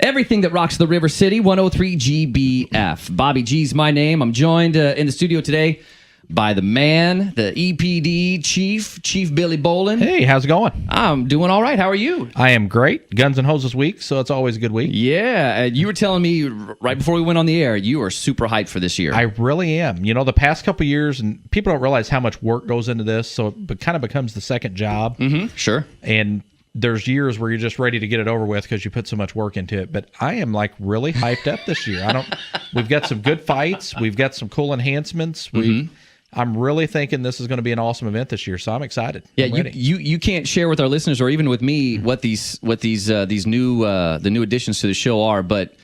Everything that rocks the River City, 103 GBF. Bobby G's my name. I'm joined in the studio today by the man, the EPD Chief Billy Bolin. Hey, how's it going? I'm doing all right. How are you? I am great. Guns and Hoses week, so it's always a good week. Yeah, you were telling me right before we went on the air, you are super hyped for this year. I really am. You know, the past couple years, and people don't realize how much work goes into this, so it kind of becomes the second job. Mm-hmm, sure. And there's years where you're just ready to get it over with because you put so much work into it. But I am like really hyped up this year. We've got some good fights. We've got some cool enhancements. I'm really thinking this is going to be an awesome event this year, so I'm excited. Yeah, you can't share with our listeners or even with me what these new additions to the show are, but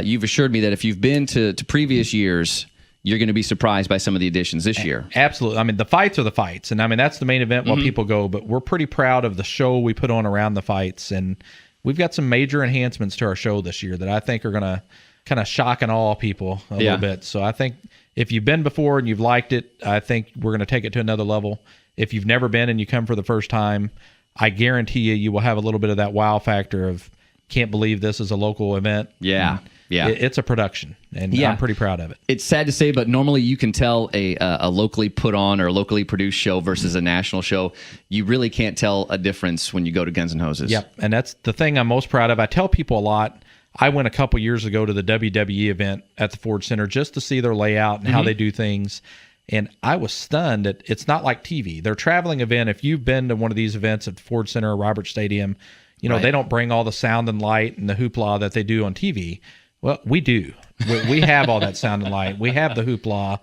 you've assured me that if you've been to previous years, you're going to be surprised by some of the additions this year. Absolutely. I mean, the fights are the fights, and I mean that's the main event while people go. But we're pretty proud of the show we put on around the fights, and we've got some major enhancements to our show this year that I think are going to kind of shock and awe people a little bit. So I think if you've been before and you've liked it, I think we're going to take it to another level. If you've never been and you come for the first time, I guarantee you will have a little bit of that wow factor of can't believe this is a local event. Yeah. Yeah, it's a production, and I'm pretty proud of it. It's sad to say, but normally you can tell a locally put on or locally produced show versus a national show. You really can't tell a difference when you go to Guns and Hoses. Yep, and that's the thing I'm most proud of. I tell people a lot. I went a couple years ago to the WWE event at the Ford Center just to see their layout and how they do things, and I was stunned that it's not like TV. Their traveling event, if you've been to one of these events at the Ford Center or Roberts Stadium, you know, they don't bring all the sound and light and the hoopla that they do on TV. Well, we do. We have all that sound and light. We have the hoopla.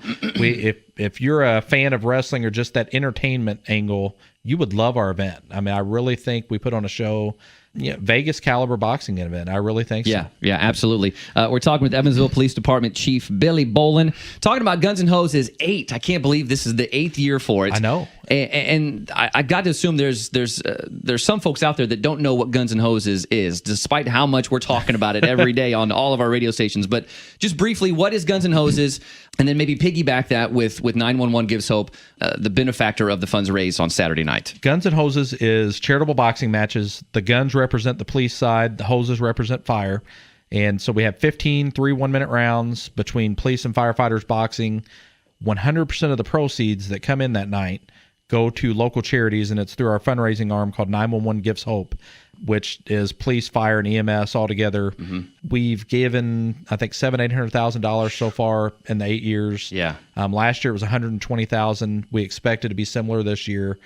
If you're a fan of wrestling or just that entertainment angle, you would love our event. I mean, I really think we put on a show. Yeah, Vegas caliber boxing event. I really think so. Yeah, absolutely. We're talking with Evansville Police Department Chief Billy Bolin, talking about Guns and Hoses 8. I can't believe this is the 8th year for it. I know. And I got to assume there's some folks out there that don't know what Guns and Hoses is, despite how much we're talking about it every day on all of our radio stations. But just briefly, what is Guns and Hoses? And then maybe piggyback that with 911 Gives Hope, the benefactor of the funds raised on Saturday night. Guns and Hoses is charitable boxing matches. The guns represent the police side. The hoses represent fire. And so we have 15 1-minute rounds between police and firefighters boxing. 100% of the proceeds that come in that night go to local charities, and it's through our fundraising arm called 911 Gives Hope, which is police, fire, and EMS all together. We've given, I think, $700,000-$800,000 so far in the 8 years. Yeah. Last year it was $120,000. We expect it to be similar this year.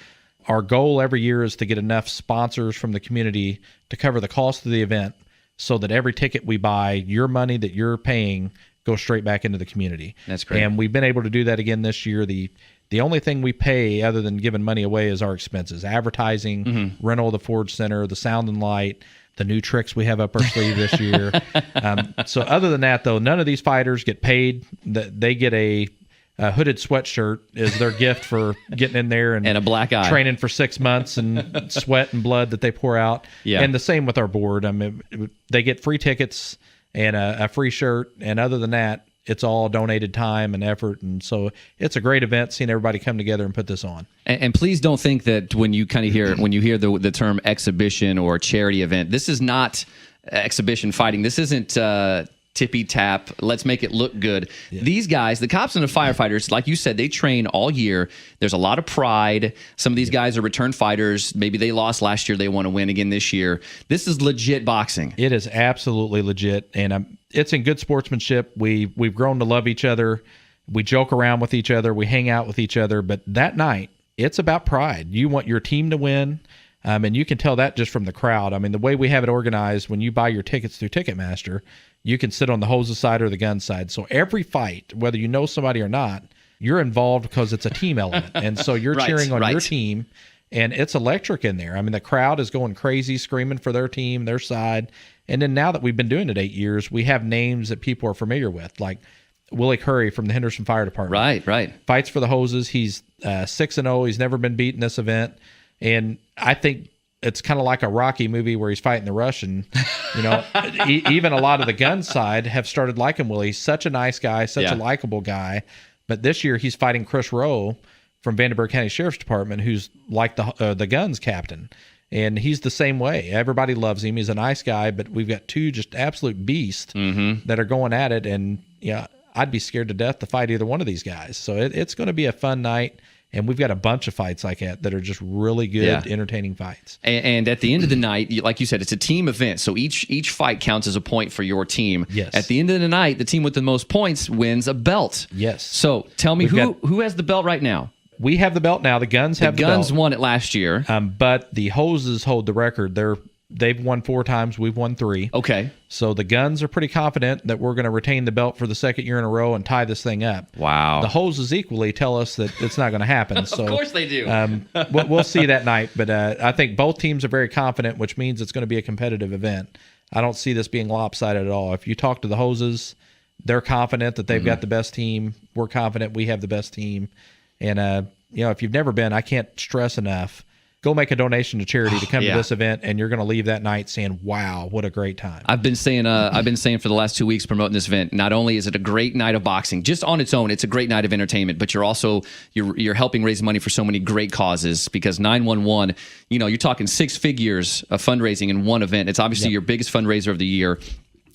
Our goal every year is to get enough sponsors from the community to cover the cost of the event so that every ticket we buy, your money that you're paying, goes straight back into the community. That's great. And we've been able to do that again this year. The only thing we pay other than giving money away is our expenses, advertising, rental of the Ford Center, the sound and light, the new tricks we have up our sleeve this year. So other than that, though, none of these fighters get paid. They get a hooded sweatshirt is their gift for getting in there and a black eye, training for 6 months and sweat and blood that they pour out. Yeah. And the same with our board. I mean, they get free tickets and a free shirt. And other than that, it's all donated time and effort. And so it's a great event seeing everybody come together and put this on. And please don't think that when you kind of hear the term exhibition or charity event, this is not exhibition fighting. This isn't tippy tap, let's make it look good. Yeah. These guys, the cops and the firefighters, like you said, they train all year. There's a lot of pride. Some of these guys are return fighters. Maybe they lost last year. They want to win again this year. This is legit boxing. It is absolutely legit, and it's in good sportsmanship. We've grown to love each other. We joke around with each other. We hang out with each other. But that night, it's about pride. You want your team to win, and you can tell that just from the crowd. I mean, the way we have it organized, when you buy your tickets through Ticketmaster, you can sit on the hoses side or the gun side. So every fight, whether you know somebody or not, you're involved because it's a team element. And so you're cheering on your team, and it's electric in there. I mean, the crowd is going crazy, screaming for their team, their side. And then now that we've been doing it 8 years, we have names that people are familiar with, like Willie Curry from the Henderson Fire Department. Right. Fights for the hoses. He's 6-0. He's never been beat in this event. And I think it's kind of like a Rocky movie where he's fighting the Russian. You know, even a lot of the gun side have started liking Willie. He's such a nice guy, such a likable guy. But this year he's fighting Chris Rowe from Vandenberg County Sheriff's Department, who's like the guns captain. And he's the same way. Everybody loves him. He's a nice guy, but we've got two just absolute beasts that are going at it. And yeah, I'd be scared to death to fight either one of these guys. So it's going to be a fun night. And we've got a bunch of fights like that are just really good, entertaining fights. And at the end of the night, like you said, it's a team event. So each fight counts as a point for your team. Yes. At the end of the night, the team with the most points wins a belt. Yes. So tell me, who has the belt right now? We have the belt now. The Guns have the belt. The Guns won it last year. But the Hoses hold the record. They've won 4 times. We've won 3. Okay. So the Guns are pretty confident that we're going to retain the belt for the second year in a row and tie this thing up. Wow. The Hoses equally tell us that it's not going to happen. So, of course they do. We'll see that night. But I think both teams are very confident, which means it's going to be a competitive event. I don't see this being lopsided at all. If you talk to the Hoses, they're confident that they've got the best team. We're confident we have the best team. And, if you've never been, I can't stress enough, go make a donation to charity to come to this event, and you're going to leave that night saying, wow, what a great time. I've been saying for the last 2 weeks promoting this event, not only is it a great night of boxing, just on its own, it's a great night of entertainment, but you're also you're helping raise money for so many great causes, because 911, you're talking 6 figures of fundraising in one event. It's obviously your biggest fundraiser of the year,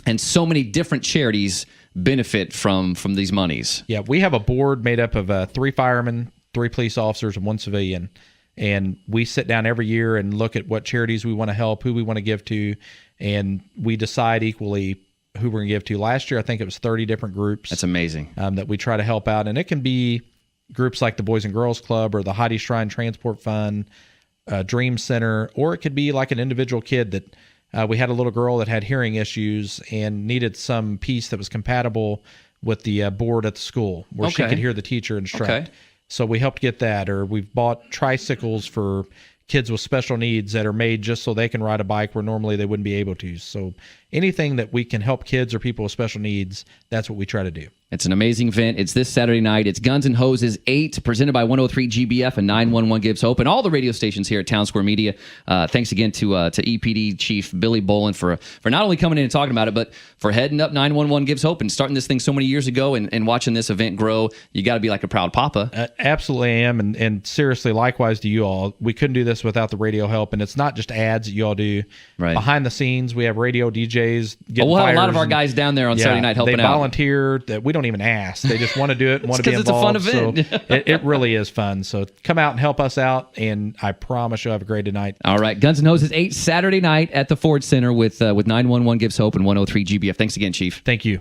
and so many different charities benefit from these monies. Yeah, we have a board made up of 3 firemen, 3 police officers, and 1 civilian. And we sit down every year and look at what charities we want to help, who we want to give to, and we decide equally who we're going to give to. Last year, I think it was 30 different groups. That's amazing. That we try to help out. And it can be groups like the Boys and Girls Club or the Heidi Shrine Transport Fund, Dream Center, or it could be like an individual kid that we had a little girl that had hearing issues and needed some piece that was compatible with the board at the school where she could hear the teacher instruct. Okay. So we helped get that, or we've bought tricycles for kids with special needs that are made just so they can ride a bike where normally they wouldn't be able to. So anything that we can help kids or people with special needs, that's what we try to do. It's an amazing event. It's this Saturday night. It's Guns and Hoses 8, presented by 103 GBF and 911 Gives Hope, and all the radio stations here at Town Square Media. Thanks again to EPD Chief Billy Bolin for not only coming in and talking about it, but for heading up 911 Gives Hope and starting this thing so many years ago and watching this event grow. You got to be like a proud papa. Absolutely am, and seriously, likewise to you all. We couldn't do this without the radio help, and it's not just ads that you all do. Right. Behind the scenes, we have radio DJs getting we'll have a lot of our guys down there on Saturday night helping out. They volunteer. That we don't even ask. They just want to do it and want to be involved. It's a fun event. So it really is fun. So come out and help us out, and I promise you'll have a great night. All right. Guns and Hoses 8 Saturday night at the Ford Center with 911 Gives Hope and 103 GBF. Thanks again, Chief. Thank you.